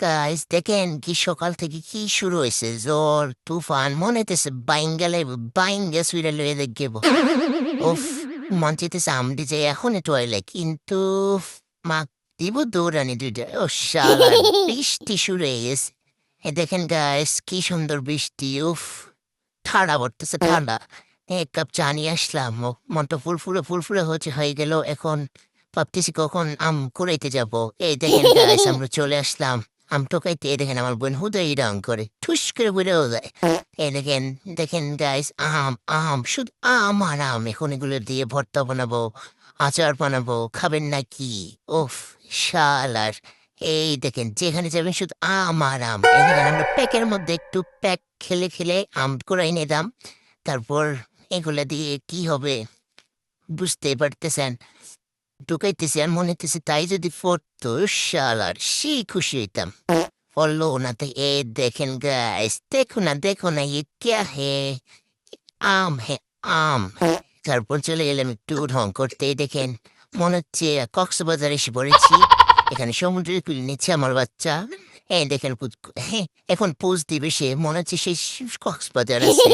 Guys দেখেন কি সকাল থেকে কি শুরু হয়েছে, ঝড় তুফান মনে হইতেছে বাইঙ্গালে বাইঙ্গা সুইরা লয়ে দেখব। উফ, মন চাইতেছে আমটি যে এখন টয়লে, কিন্তু মা দিব দৌড়ানি দুইটা। ও শালার বৃষ্টি শুরু হয়ে গেছে। দেখেন গাইস কি সুন্দর বৃষ্টি। উফ, ঠান্ডা পড়তেছে ঠান্ডা। এক কাপ চা নিয়ে আসলাম, মনটা ফুরফুরে হয়ে গেল। এখন ভাবতেছি কখন আম কুড়াইতে যাব। এই দেখেন গাইস আমরা চলে আসলাম আম টোকাইতে। এই দেখেন আমার বোন হুদাই রং করে ঠুস করে বেড়েও যায়। এই দেখেন দেখেন গাইস, আম আম শুধু আম আর আম। এখন এগুলো দিয়ে ভর্তা বানাবো, আচার বানাবো, খাবেন নাকি? ওফ, শালার। এই দেখেন যেখানে যাবেন শুধু আম আর আম। এই দেখেন আমরা প্যাকের মধ্যে একটু প্যাক খেলে খেলে আম কুড়াই নিলাম। তারপর এগুলা দিয়ে কি হবে বুঝতে পারতেছেন। ঢুকাইতেছি আর মনে হইতেছে তাই যদি পড়তো, শালার সেই খুশি হইতাম। পড়লো না তো। এ দেখেন গাইস, দেখো না ये क्या है? আম হে, আম। তারপর চলে গেলাম একটু ঢং করতে। দেখেন মনে হচ্ছে কক্সবাজার এসে পড়েছি। এখানে সমুদ্রের কুলে নিচ্ছে আমার বাচ্চা। দেখেন এখন পোজ দিবে সে, মনে হচ্ছে সেই কক্সবাজার আছে।